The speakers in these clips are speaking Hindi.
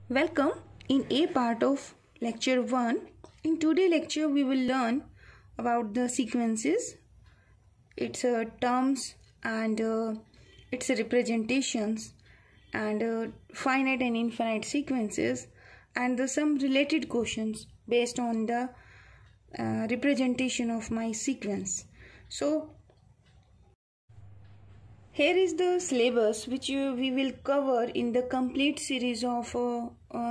Welcome in A part of lecture 1. In today's lecture we will learn about the sequences, its terms and its representations and finite and infinite sequences and some related questions based on the representation of my sequence. So here is the syllabus which we will cover in the complete series of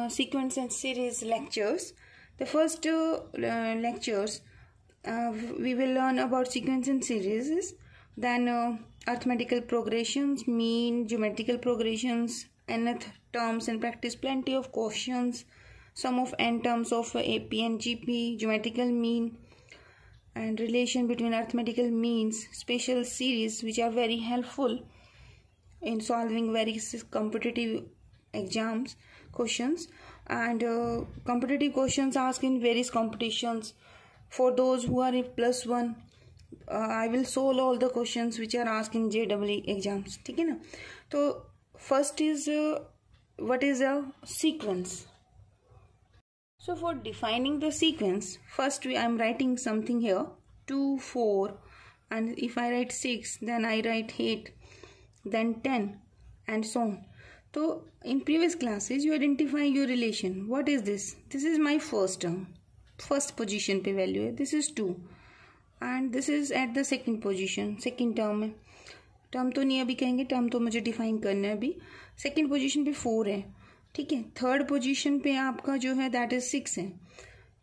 sequence and series lectures. The first lectures we will learn about sequence and series, then arithmetical progressions, mean, geometrical progressions, nth terms and practice plenty of questions, sum of n terms of AP and GP, geometrical mean, and relation between arithmetical means, special series which are very helpful in solving various competitive exams questions, and competitive questions asked in various competitions. For those who are in +1, I will solve all the questions which are asked in JEE exams. ठीक है ना? तो first is what is a sequence. So for defining the sequence, first I am writing something here, 2, 4, and if I write 6, then I write 8, then 10, and so on. So in previous classes, you identify your relation. What is this? This is my first term. First position पे value है. This is 2, and this is at the second position. Second term है. Term तो नहीं अभी कहेंगे, term तो मुझे define करना है अभी. Second position पे 4 है. ठीक है, थर्ड पोजीशन पे आपका जो है दैट इज 6 है.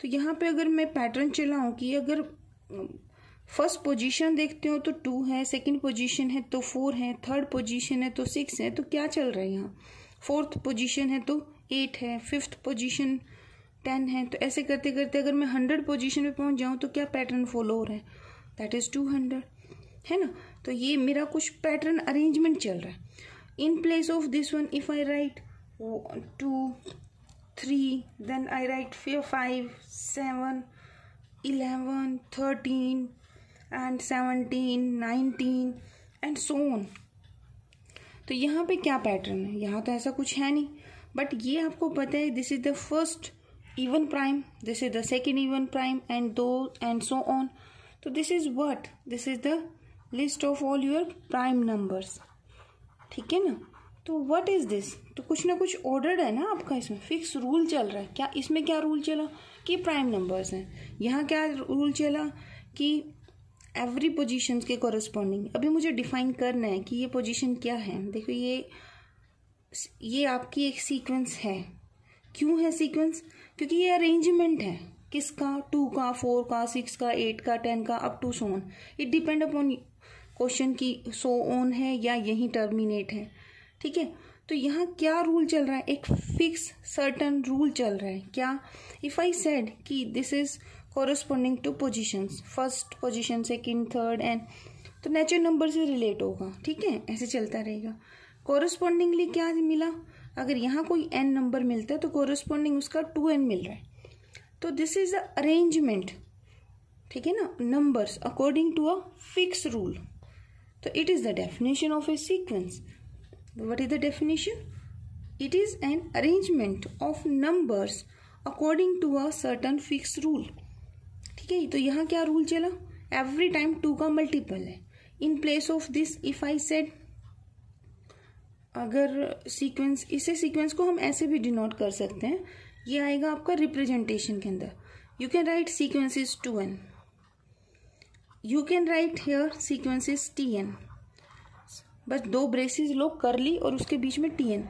तो यहाँ पे अगर मैं पैटर्न चलाऊं कि अगर फर्स्ट पोजीशन देखते हो तो 2 है, सेकंड पोजीशन है तो 4 है, थर्ड पोजीशन है तो 6 है, तो क्या चल रहा है यहाँ. फोर्थ पोजीशन है तो 8 है, फिफ्थ पोजीशन 10 है. तो ऐसे करते करते अगर मैं 100 पोजीशन पे पहुंच जाऊं तो क्या पैटर्न फॉलो हो रहा है, दैट इज 200 है ना. तो ये मेरा कुछ पैटर्न अरेंजमेंट चल रहा है. In place of this one if I right 2, 3, then I write 5, 7, 11, 13 and 17, 19 and so on. तो यहाँ पे क्या पैटर्न है, यहाँ तो ऐसा कुछ है नहीं, बट ये आपको पता है this is the first even prime, this is the second even prime and दो एंड सो ऑन. तो this is what, this is the list of all your prime numbers. ठीक है ना. तो व्हाट इज दिस, तो कुछ ना कुछ ऑर्डर्ड है ना आपका, इसमें फिक्स रूल चल रहा है. क्या इसमें क्या रूल चला कि प्राइम नंबर्स हैं. यहाँ क्या रूल चला कि एवरी पोजीशन के कॉरस्पॉन्डिंग. अभी मुझे डिफाइन करना है कि ये पोजीशन क्या है. देखो ये आपकी एक सीक्वेंस है. क्यों है सीक्वेंस, क्योंकि ये अरेंजमेंट है. किसका, 2 का, 4 का, 6 का, 8 का, 10 का, up to so on. It depend upon question की सो ऑन है या यही टर्मिनेट है. ठीक है. तो यहाँ क्या रूल चल रहा है, एक फिक्स सर्टन रूल चल रहा है. क्या, इफ आई सेड कि this is corresponding two positions, first position, second, third and, तो नेचुरल नंबर से रिलेट होगा. ठीक है, ऐसे चलता रहेगा. कॉरस्पॉन्डिंगली क्या मिला, अगर यहाँ कोई n नंबर मिलता है तो कॉरस्पॉन्डिंग उसका 2n मिल रहा है. तो दिस इज द अरेंजमेंट. ठीक है ना, numbers according to a fix rule. तो it is the definition of a sequence. What is the definition? It is an arrangement of numbers according to a certain fixed rule. ठीक है. तो यहाँ क्या रूल चला, एवरी टाइम 2 का मल्टीपल है. In place of this if I said, अगर सीक्वेंस, इसे सीक्वेंस को हम ऐसे भी डिनोट कर सकते हैं. ये आएगा आपका रिप्रेजेंटेशन के अंदर. You can write sequence is 2n. You can write here sequence is tn. बस 2 ब्रेसेस लो कर ली और उसके बीच में tn.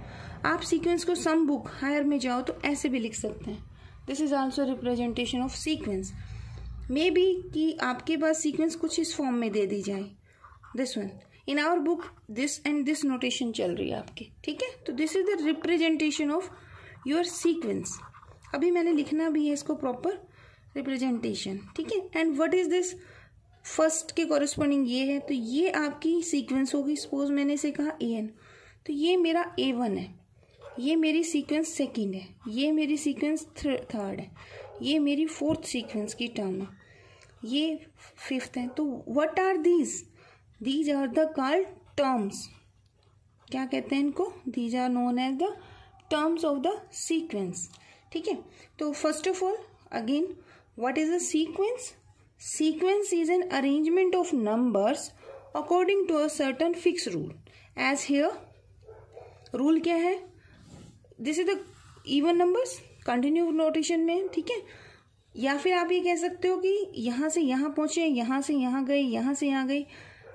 आप सीक्वेंस को सम बुक हायर में जाओ तो ऐसे भी लिख सकते हैं. This is also representation of sequence. May be कि आपके पास सीक्वेंस कुछ इस फॉर्म में दे दी जाए. This one in our book this and this notation चल रही है आपकी. ठीक है. तो this is the representation of your sequence. अभी मैंने लिखना भी है इसको प्रॉपर रिप्रेजेंटेशन. ठीक है. And what is this, first के कॉरस्पॉन्डिंग ये है, तो ये आपकी सीक्वेंस होगी. सपोज मैंने इसे कहा an, तो ये मेरा a1 है, ये मेरी सीक्वेंस सेकंड है, ये मेरी सीक्वेंस थर्ड है, ये मेरी फोर्थ सीक्वेंस की टर्म है, ये फिफ्थ है. तो what are these are the called terms. क्या कहते हैं इनको, these are known as the terms of the sequence. ठीक है, तो first of all again what is a sequence? Sequence is an arrangement of numbers according to a certain fix rule. As here rule क्या है? This is the even numbers continue notation में. ठीक है, या फिर आप ये कह सकते हो कि यहाँ से यहाँ पहुंचे, यहाँ से यहाँ गए, यहाँ से यहाँ गए.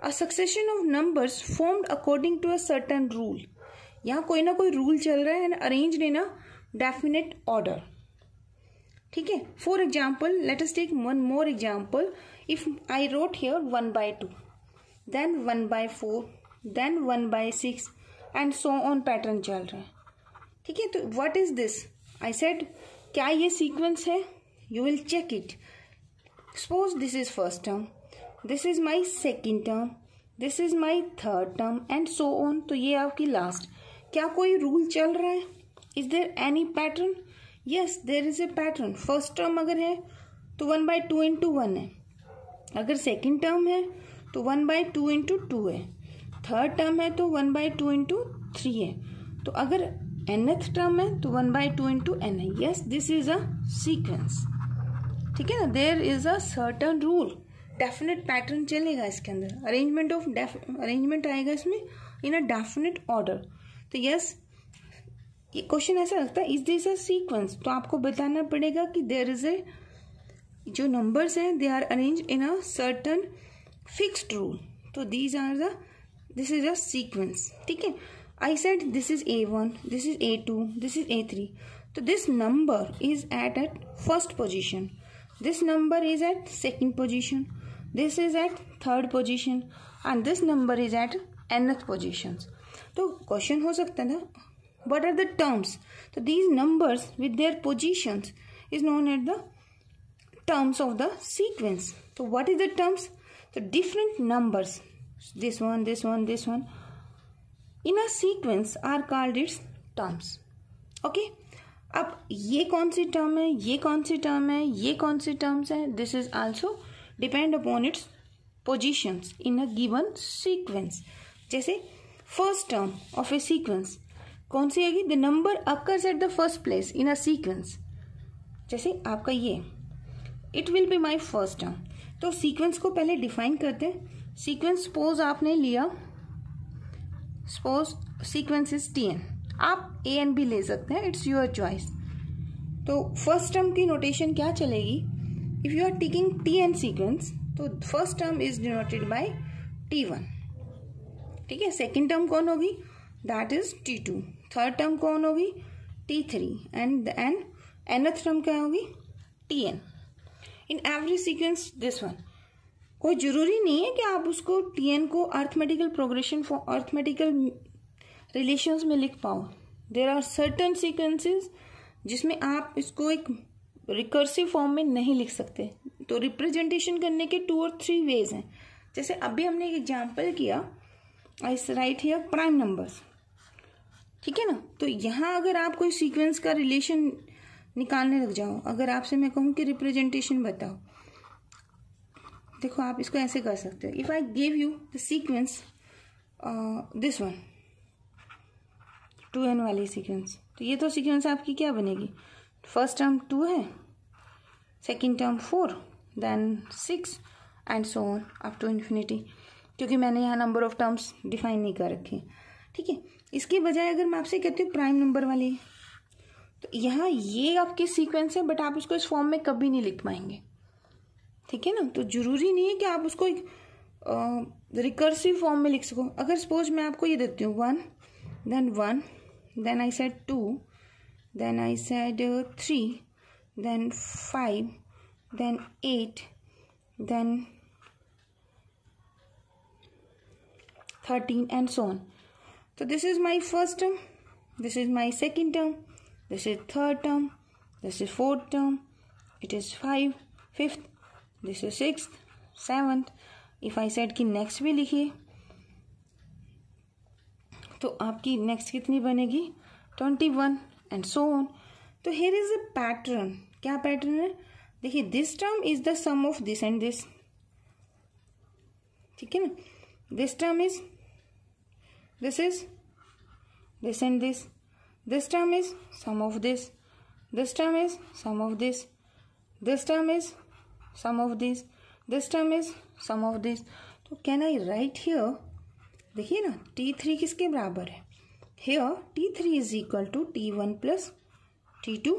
A succession of numbers formed according to a certain rule. यहाँ कोई ना कोई रूल चल रहा है and arranged in a definite order. ठीक है, for example let us take one more example. If I wrote here 1/2, then 1/4, then 1/6 and so on pattern चल रहा है. ठीक है, तो what is this? I said क्या ये सीक्वेंस है? You will check it. Suppose this is first term, this is my second term, this is my third term and so on. तो ये आपकी लास्ट. क्या कोई रूल चल रहा है? Is there any pattern? Yes, there is a pattern. First term अगर है तो 1/2 इंटू 1 है. अगर सेकेंड टर्म है तो 1/2 इंटू 2 है. थर्ड टर्म है तो 1/2 इंटू 3 है. तो अगर nth टर्म है तो 1/2 इंटू n है. Yes, this is a sequence. ठीक है ना, there is a certain rule. Definite pattern चलेगा इसके अंदर. अरेंजमेंट आएगा इसमें इन अ डेफिनेट ऑर्डर. तो यस, ये क्वेश्चन ऐसा लगता है इज दिस अ सीक्वेंस. तो आपको बताना पड़ेगा कि देयर इज ए, जो नंबर्स हैं they are arrange in a certain fixed rule. तो दिस इज अ सीक्वेंस. ठीक है, I said this is A1, this is A2, this is A3. So this number is at first position. This number is at second position. This is at third position. And this number is at nth positions. तो question हो सकता है ना, what are the terms? So these numbers with their positions is known as the terms of the sequence. So what is the terms? So different numbers. This one, this one, this one. In a sequence are called its terms. Okay, अब ये कौन सी टर्म है, ये कौन सी टर्म है, ये कौन सी टर्म्स है? This is also depend upon its positions in a given sequence. जैसे first term of a sequence कौन सी आएगी? The number occurs at the first place in a sequence. जैसे आपका ये, it will be my first term. तो सीक्वेंस को पहले डिफाइन करते हैं. सीक्वेंस सपोज आपने लिया, सपोज सीक्वेंस इज TN. आप AN भी ले सकते हैं, इट्स योर चॉइस. तो फर्स्ट टर्म की नोटेशन क्या चलेगी? If you are taking TN sequence तो first term is denoted by T1. ठीक है, सेकेंड टर्म कौन होगी? That is T2. Third term कौन होगी? T3. एंड nth टर्म क्या होगी? TN. In every sequence this one. कोई जरूरी नहीं है कि आप उसको TN को arithmetical progression for arithmetical relations में लिख पाओ. देयर आर सर्टन सीक्वेंसेस जिसमें आप इसको एक रिकर्सिव फॉर्म में नहीं लिख सकते. तो रिप्रेजेंटेशन करने के 2 और 3 वेज हैं. जैसे अभी हमने एक एग्जांपल किया, आई राइट हियर प्राइम नंबर्स. ठीक है ना, तो यहाँ अगर आप कोई सीक्वेंस का रिलेशन निकालने लग जाओ, अगर आपसे मैं कहूँ कि रिप्रेजेंटेशन बताओ, देखो आप इसको ऐसे कर सकते हो. If I give you the sequence this one 2n वाली सीक्वेंस, तो ये तो सीक्वेंस आपकी क्या बनेगी? फर्स्ट टर्म 2 है, second term 4, then 6 and so on up to infinity. क्योंकि मैंने यहाँ नंबर ऑफ टर्म्स डिफाइन नहीं कर रखे. ठीक है, इसके बजाय अगर मैं आपसे कहती हूँ प्राइम नंबर वाली, तो यहाँ ये आपकी सीक्वेंस है, बट आप इसको इस फॉर्म में कभी नहीं लिख पाएंगे. ठीक है ना, तो जरूरी नहीं है कि आप उसको एक रिकर्सिव फॉर्म में लिख सको. अगर सपोज मैं आपको ये देती हूँ 1, then I said 2, then I said 3, then 5, then 8, then 13 and so on. तो this is my first term, this is my second term, this is third term, this is fourth term, it is 5, 5th, this is 6th, 7th. If I said कि नेक्स्ट भी लिखिए तो आपकी नेक्स्ट कितनी बनेगी? 21 एंड सो ऑन. तो हियर इज अ पैटर्न. क्या पैटर्न है? देखिए, this term is the sum of this and this. ठीक है ना, this term is this and this, This term is sum of this. This term is sum of this. This term is sum of this. This term is sum of this. तो can I write here? देखिए ना T3 किसके बराबर है? Here T3 is equal to T1 plus T2.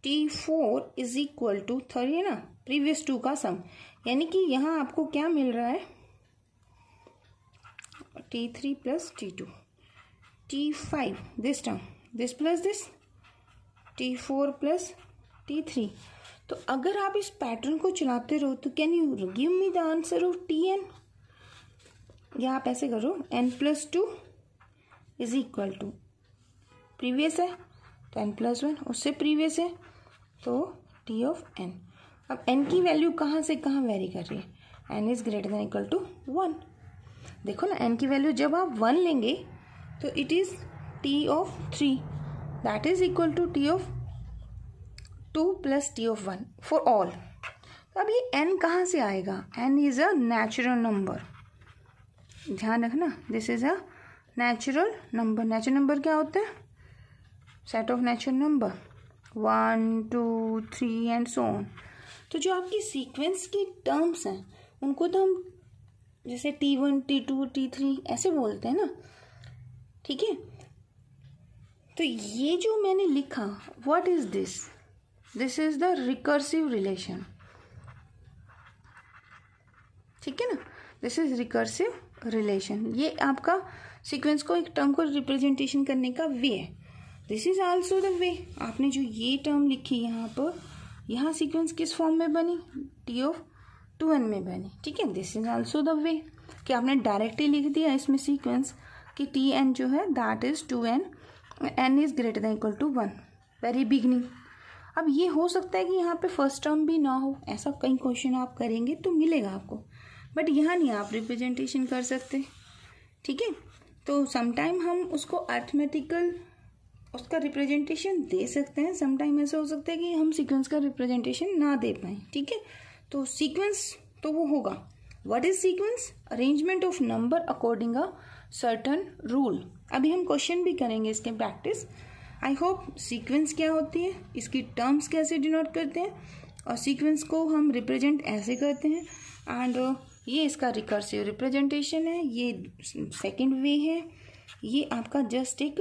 T4 is equal to 3 है ना प्रीवियस 2 का सम, यानी कि यहाँ आपको क्या मिल रहा है? T3 plus T2. T5 this term, this plus this, T4 plus T3. तो अगर आप इस पैटर्न को चलाते रहो तो can you give me the answer of Tn? या आप ऐसे करो n plus 2 is equal to previous है तो n plus 1, उससे प्रीवियस है तो T ऑफ n. अब n की वैल्यू कहाँ से कहाँ वेरी कर रही है? n is greater than equal to 1. देखो ना n की वैल्यू जब आप 1 लेंगे तो it is T of 3 that is equal to T of 2 plus T of 1 for all. अब ये n कहाँ से आएगा? n is a natural number. ध्यान रखना, this is a natural number. Natural number क्या होता है? Set of natural number 1 2 3 and so on. तो जो आपकी सीक्वेंस की टर्म्स हैं उनको तो हम जैसे T1 T2 T3 ऐसे बोलते हैं ना, ठीक है. तो ये जो मैंने लिखा, what is this? This is the recursive relation. ठीक है ना, दिस इज रिकर्सिव रिलेशन. ये आपका सीक्वेंस को एक टर्म को रिप्रेजेंटेशन करने का वे है. This is also the way. आपने जो ये टर्म लिखी यहाँ पर, यहाँ सीक्वेंस किस फॉर्म में बनी? T ऑफ 2n में बनी. ठीक है, this is also the way कि आपने डायरेक्टली लिख दिया इसमें सीक्वेंस कि Tn जो है that is 2n, n is greater than equal to 1 very beginning. अब ये हो सकता है कि यहाँ पे फर्स्ट टर्म भी ना हो, ऐसा कई क्वेश्चन आप करेंगे तो मिलेगा आपको, बट यहाँ नहीं आप रिप्रेजेंटेशन कर सकते. ठीक है, तो समटाइम हम उसको अर्थमेटिकल उसका रिप्रेजेंटेशन दे सकते हैं, समटाइम ऐसा हो सकता है कि हम सीक्वेंस का रिप्रेजेंटेशन ना दे पाए. ठीक है, तो सीक्वेंस तो वो होगा. What is sequence? Arrangement of number according a certain rule. अभी हम क्वेश्चन भी करेंगे इसके प्रैक्टिस. आई होप सीक्वेंस क्या होती है, इसकी टर्म्स कैसे डिनोट करते हैं, और सीक्वेंस को हम रिप्रेजेंट ऐसे करते हैं. एंड ये इसका रिकर्सिव रिप्रेजेंटेशन है, ये सेकंड वे है, ये आपका जस्ट एक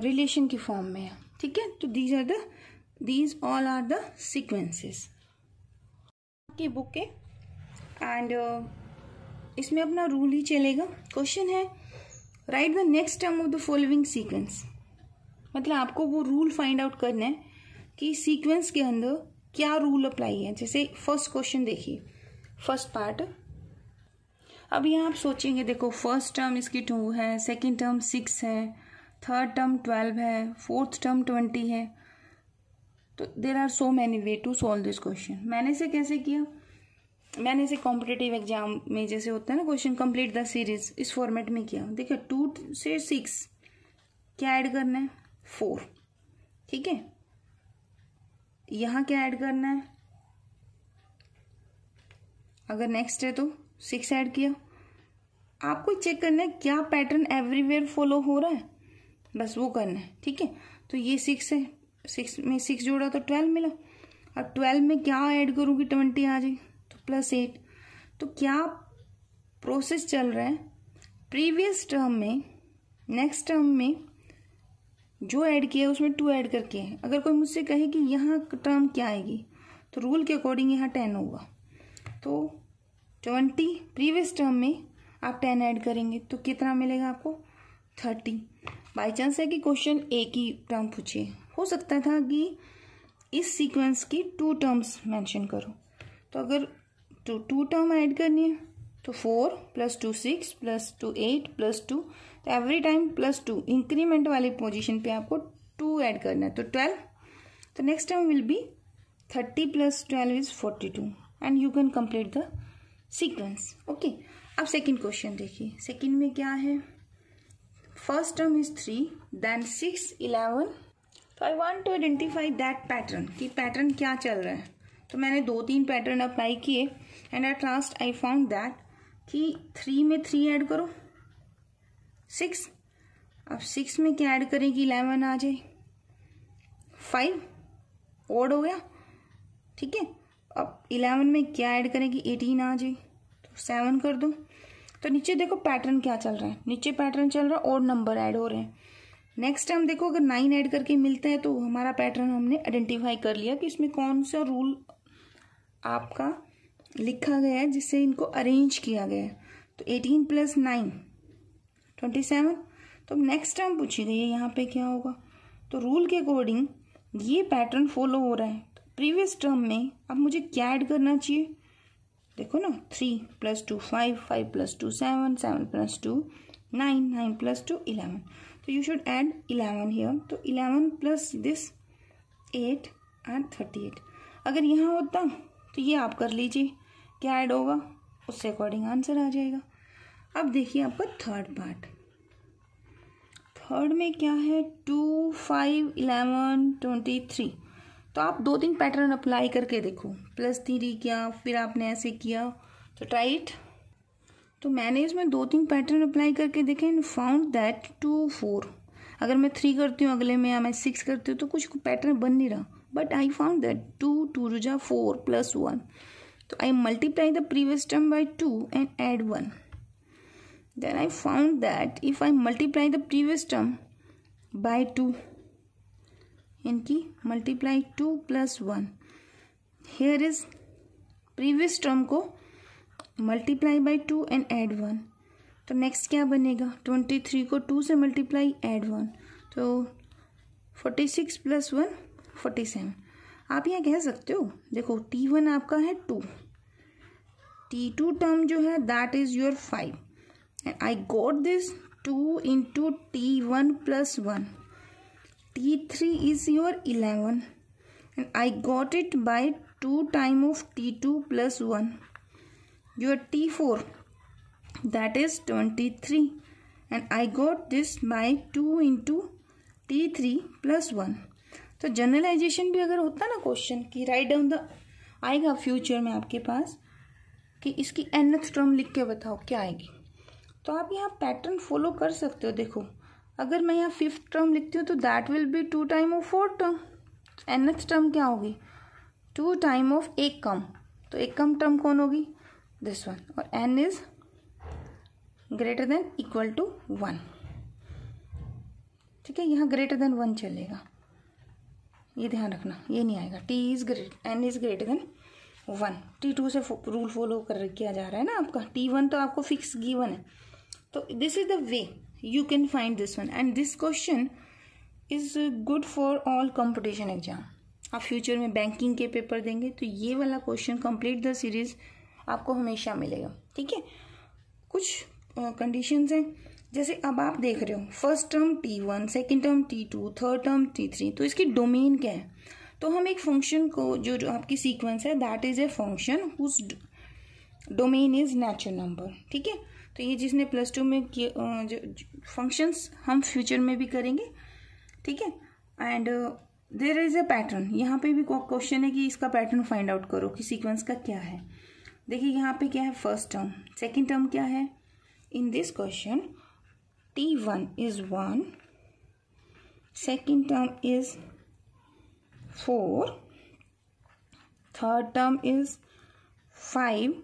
रिलेशन की फॉर्म में है. ठीक है, तो these all are the sequences की बुक के. एंड इसमें अपना रूल ही चलेगा. क्वेश्चन है write the next term of the following sequence. मतलब आपको वो रूल फाइंड आउट करना है कि सीक्वेंस के अंदर क्या रूल अप्लाई है. जैसे फर्स्ट क्वेश्चन देखिए, फर्स्ट पार्ट. अब यहाँ आप सोचेंगे, देखो फर्स्ट टर्म इसकी 2 है, सेकेंड टर्म 6 है, थर्ड टर्म 12 है, फोर्थ टर्म 20 है. तो there are so many way to solve this question. मैंने इसे कैसे किया? मैंने इसे कॉम्पिटिटिव एग्जाम में जैसे होता है ना क्वेश्चन कंप्लीट द सीरीज, इस फॉर्मेट में किया. देखिए 2 से 6 क्या ऐड करना है? 4. ठीक है, यहाँ क्या ऐड करना है? अगर नेक्स्ट है तो 6 ऐड किया. आपको चेक करना है क्या पैटर्न एवरीवेयर फॉलो हो रहा है, बस वो करना है. ठीक है, तो ये 6 है, 6 में 6 जोड़ा तो 12 मिला. अब 12 में क्या ऐड करूँगी? 20 आ जाए तो +8. तो क्या प्रोसेस चल रहा है? प्रीवियस टर्म में नेक्स्ट टर्म में जो ऐड किया है उसमें 2 ऐड करके है. अगर कोई मुझसे कहे कि यहाँ टर्म क्या आएगी, तो रूल के अकॉर्डिंग यहाँ 10 होगा. तो 20 प्रीवियस टर्म में आप 10 ऐड करेंगे तो कितना मिलेगा आपको? 30. बाई चांस है कि क्वेश्चन एक ही टर्म पूछे, हो सकता था कि इस सीक्वेंस की 2 टर्म्स मेंशन करो. तो अगर 2 टर्म ऐड करनी है तो 4 + 2 6 + 2 8 + 2, तो एवरी टाइम +2 इंक्रीमेंट वाली पोजीशन पे आपको 2 ऐड करना है तो 12. तो next term will be 30 + 12 is 42 and you can complete the sequence. Okay, अब सेकंड क्वेश्चन देखिए. सेकंड में क्या है? First term is 3, then 6 11. तो I want to identify that pattern कि पैटर्न क्या चल रहा है. तो मैंने 2-3 पैटर्न अप्लाई किए and at last I found that कि 3 में 3 ऐड करो 6, अब 6 में क्या ऐड करें कि 11 आ जाए, 5 ओड हो गया, ठीक है। अब 11 में क्या ऐड करें कि 18 आ जाए, तो 7 कर दो। तो नीचे देखो पैटर्न क्या चल रहा है, नीचे पैटर्न चल रहा है, ओड नंबर ऐड हो रहे हैं। नेक्स्ट टाइम देखो अगर 9 ऐड करके मिलता है तो हमारा पैटर्न हमने आइडेंटिफाई कर लिया कि इसमें कौन सा रूल आपका लिखा गया है जिससे इनको अरेंज किया गया है। तो 18 + 9 27। तो नेक्स्ट टाइम पूछी गई है यहाँ पे क्या होगा, तो रूल के अकॉर्डिंग ये पैटर्न फॉलो हो रहा है। तो प्रीवियस टर्म में अब मुझे क्या ऐड करना चाहिए, देखो ना, 3 + 2 5, 5 + 2 7, 7 + 2 9, 9 + 2 11। तो यू शुड ऐड 11 हियर। तो 11 + दिस 8 and 38। अगर यहाँ होता तो ये आप कर लीजिए क्या ऐड होगा, उससे अकॉर्डिंग आंसर आ जाएगा। अब देखिए आपका थर्ड पार्ट। थर्ड में क्या है, 2 5 11 23। तो आप 2-3 पैटर्न अप्लाई करके देखो, +3 किया फिर आपने ऐसे किया, तो ट्राई इट। तो मैंने इसमें 2-3 पैटर्न अप्लाई करके देखे एंड फाउंड दैट 2 4। अगर मैं 3 करती हूँ अगले में या मैं 6 करती हूँ तो कुछ पैटर्न बन नहीं रहा, बट आई फाउंड दैट 2 2 जा 4 + 1। तो I multiply the previous term by 2 and add 1। Then I found that if I multiply the previous term by 2, इनकी multiply 2 + 1, here is previous term को multiply by 2 and add 1। तो next क्या बनेगा, 23 को 2 से multiply add 1, तो 46 + 1 47। आप यहाँ कह सकते हो, देखो T1 आपका है 2, T2 टर्म जो है that is your 5, and I got this 2 into T1 + 1. T3 is your 11 and I got it by 2 times of T2 + 1. Your T4 that is 23 and I got this by 2 into T3 + 1. तो जनरलाइजेशन भी अगर होता ना क्वेश्चन की राइट डाउन द, आएगा फ्यूचर में आपके पास कि इसकी nth टर्म लिख के बताओ क्या आएगी, तो आप यहाँ पैटर्न फॉलो कर सकते हो। देखो अगर मैं यहाँ 5th टर्म लिखती हूँ तो that will be 2 time of 4th term, nth term क्या होगी, 2 टाइम ऑफ एक कम, तो एक कम टर्म कौन होगी, दिस वन, और n is greater than equal to 1, ठीक है। यहाँ ग्रेटर देन 1 चलेगा, ये ध्यान रखना, ये नहीं आएगा, n is greater then 1। T2 से रूल फॉलो कर किया जा रहा है ना आपका, T1 तो आपको फिक्स गिवन है। तो this is the way you can find this one, and this question is good for all competition exam. आप फ्यूचर में बैंकिंग के पेपर देंगे तो ये वाला क्वेश्चन कंप्लीट द सीरीज आपको हमेशा मिलेगा, ठीक है। कुछ कंडीशंस हैं, जैसे अब आप देख रहे हो first term T1, second term T2, third term T3, तो इसकी डोमेन क्या है। तो हम एक फंक्शन को जो आपकी सीक्वेंस है that is a function whose domain is natural number, ठीक है। तो ये जिसने +2 में जो फंक्शंस हम फ्यूचर में भी करेंगे, ठीक है। And there is a pattern, यहाँ पे भी क्वेश्चन है कि इसका पैटर्न फाइंड आउट करो कि सीक्वेंस का क्या है। देखिए यहाँ पे क्या है, फर्स्ट टर्म, सेकेंड टर्म क्या है, in this question T1 is 1, second term is 4, third term is 5।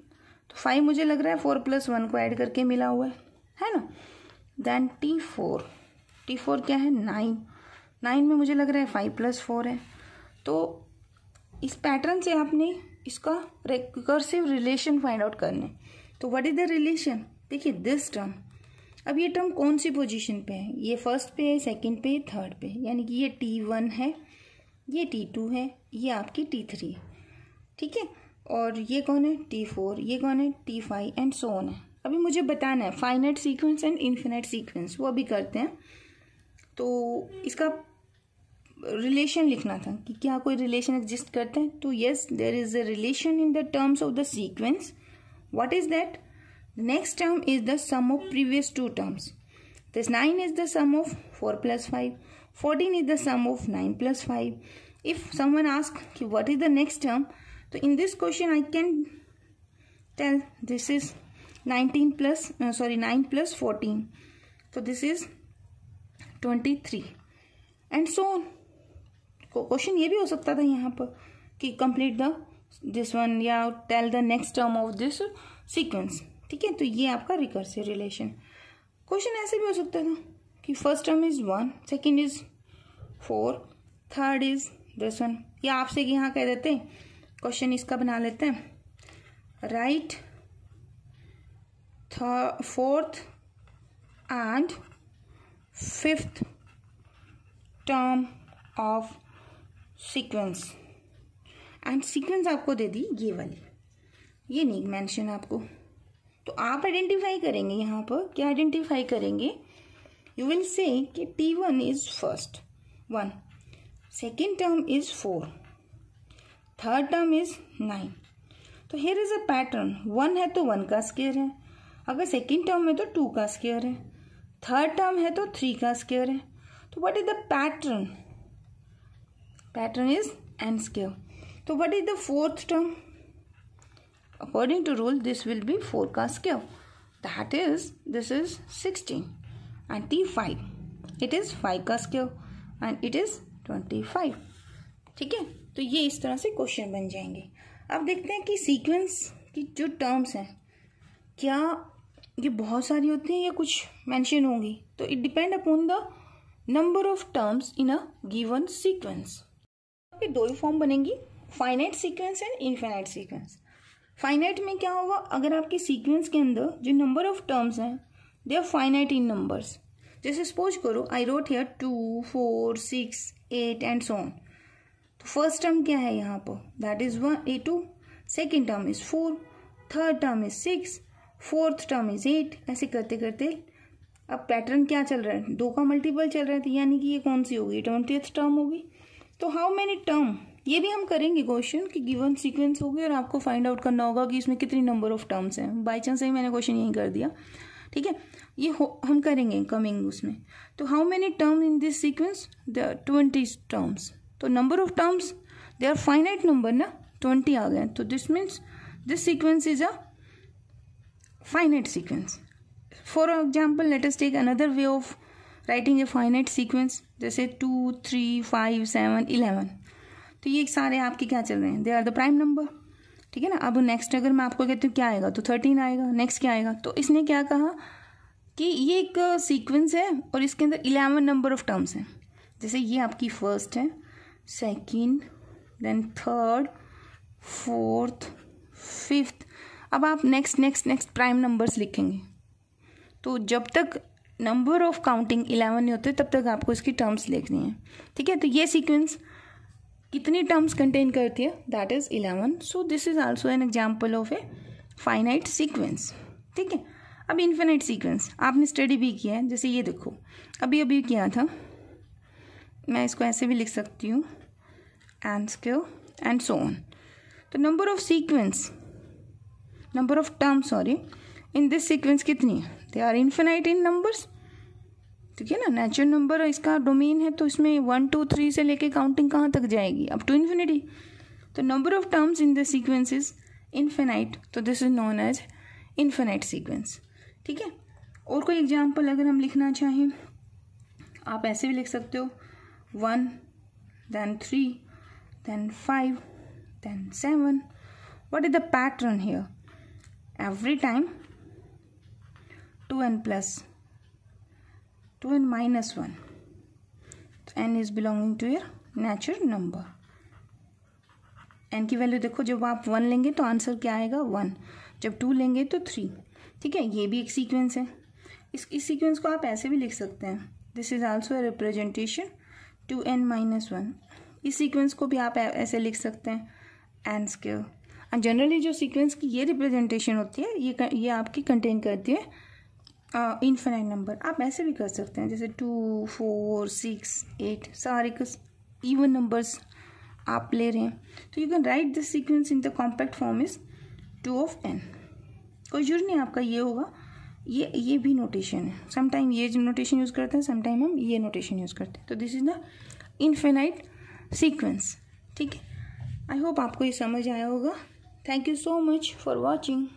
तो 5 मुझे लग रहा है 4 + 1 को ऐड करके मिला हुआ है ना। देन T4 क्या है, 9 में मुझे लग रहा है 5 + 4 है। तो इस पैटर्न से आपने इसका रिकर्सिव रिलेशन फाइंड आउट करना है। तो व्हाट इज द रिलेशन, देखिए दिस टर्म, अब ये टर्म कौन सी पोजीशन पे है, ये फर्स्ट पे है, सेकंड पे, थर्ड पे, यानी कि ये T1 है, ये T2 है, ये आपकी T3 है, ठीक है। और ये कौन है, T4, ये कौन है, T5 एंड सो ऑन है। अभी मुझे बताना है finite sequence and infinite sequence, वो अभी करते हैं। तो इसका रिलेशन लिखना था कि क्या कोई रिलेशन एग्जिस्ट करता है, तो yes there is a relation in the terms of the sequence. What is that, the next term is the sum of previous two terms. This 9 is the sum of 4 + 5, 14 is the sum of 9 + 5. If someone asks what is the next term, so in this question I can tell this is 9 + 14. So this is 23 and so on. Question ये भी हो सकता था यहाँ पर कि कंप्लीट द दिस वन या tell the next term of this sequence. ठीक है, तो ये आपका रिकर्सिव रिलेशन। क्वेश्चन ऐसे भी हो सकता था कि first term is 1, second is 4, third is this one, या आपसे यहाँ कह देते हैं क्वेश्चन इसका बना लेते हैं, right fourth and fifth term of sequence. And sequence आपको दे दी ये वाली, ये नहीं मेंशन आपको, तो आप आइडेंटिफाई करेंगे यहाँ पर। क्या आइडेंटिफाई करेंगे? यू विल से कि T1 is first 1, second term is 4, third term is 9। तो हियर इज अ पैटर्न, 1 है तो 1 का स्क्वायर है, अगर सेकेंड टर्म है तो 2 का स्क्वायर है, थर्ड टर्म है तो 3 का स्क्वायर है। तो what is the pattern? Pattern is n square. तो what is the fourth term? According to rule, this will be 4 का square. That is, this is 16. And T5, it is 5 का square. And it is 25. ठीक है, तो ये इस तरह से क्वेश्चन बन जाएंगे। अब देखते हैं कि सीक्वेंस की जो टर्म्स हैं, क्या ये बहुत सारी होती हैं या कुछ मेंशन होंगी। तो it depend upon the number of terms in a given sequence. ये दो ही फॉर्म बनेंगी, finite sequence and infinite sequence. Finite में क्या होगा? अगर आपके सीक्वेंस के अंदर जो नंबर ऑफ टर्म्स हैं they are finite in numbers. जैसे सपोज करो I wrote here 2, 4, 6, 8 and so on. तो फर्स्ट टर्म क्या है यहाँ पर? That is 2, second term is 4, third term is 6, fourth term is 8। ऐसे करते करते अब पैटर्न क्या चल रहा है? 2 का मल्टीपल चल रहा है, यानी कि ये कौन सी होगी? 20th टर्म होगी। तो हाउ मेनी टर्म, ये भी हम करेंगे क्वेश्चन कि गिवन सीक्वेंस होगी और आपको फाइंड आउट करना होगा कि इसमें कितनी नंबर ऑफ टर्म्स हैं। बाई चांस ही मैंने क्वेश्चन यही कर दिया, ठीक है, ये हम करेंगे कमिंग उसमें। तो how many term in this sequence? They are 20 terms. तो number of terms they are finite number ना, 20 आ गए। तो this means this sequence is a finite sequence. For example let us take another way of writing a finite sequence, जैसे 2, 3, 5, 7, 11। तो ये सारे आपके क्या चल रहे हैं? They are the prime number. ठीक है ना। अब नेक्स्ट अगर मैं आपको कहती हूँ क्या आएगा, तो 13 आएगा। नेक्स्ट क्या आएगा? तो इसने क्या कहा कि ये एक सीक्वेंस है और इसके अंदर 11 नंबर ऑफ टर्म्स हैं। जैसे ये आपकी फर्स्ट है, second, then third, fourth, fifth. अब आप नेक्स्ट प्राइम नंबर्स लिखेंगे, तो जब तक नंबर ऑफ काउंटिंग 11 नहीं होते तब तक आपको इसकी टर्म्स लिखनी है। ठीक है, तो ये सीक्वेंस कितनी टर्म्स कंटेन करती है? That is 11। So this is also an example of A finite sequence. ठीक है, अब इन्फिनिट सीक्वेंस आपने स्टडी भी किया है। जैसे ये देखो, अभी किया था, मैं इसको ऐसे भी लिख सकती हूँ, and square and so on. तो number of terms in this sequence कितनी है? They are infinite in numbers. ठीक है ना, नेचुरल नंबर इसका डोमेन है, तो इसमें 1, 2, 3 से लेके काउंटिंग कहाँ तक जाएगी? Up to infinity. तो number of terms in this sequence is infinite, तो this is known as infinite sequence. ठीक है, और कोई एग्जाम्पल अगर हम लिखना चाहें, आप ऐसे भी लिख सकते हो, 1, then 3, then 5, then 7. What is the pattern here? Every time 2n plus 2n minus 1. So n is belonging to your natural number. n की वैल्यू देखो, जब आप 1 लेंगे तो आंसर क्या आएगा? 1। जब 2 लेंगे तो 3। ठीक है, ये भी एक सीक्वेंस है। इस सीक्वेंस को आप ऐसे भी लिख सकते हैं, this is also a representation 2n minus 1। इस सीक्वेंस को भी आप ऐसे लिख सकते हैं, n स्क्वायर। और जनरली जो सीक्वेंस की ये रिप्रेजेंटेशन होती है, ये आपकी कंटेन करती है इन्फिनाइट नंबर। आप ऐसे भी कर सकते हैं, जैसे 2, 4, 6, 8 सारे इवन नंबर्स आप ले रहे हैं। तो you can write this sequence in the compact form is 2 of n। कोई जरूर नहीं आपका ये होगा, ये भी नोटेशन है। समटाइम ये नोटेशन यूज़ करते हैं, समटाइम हम ये नोटेशन यूज़ करते हैं। तो this is the infinite sequence. ठीक है, आई होप आपको ये समझ आया होगा। Thank you so much for watching.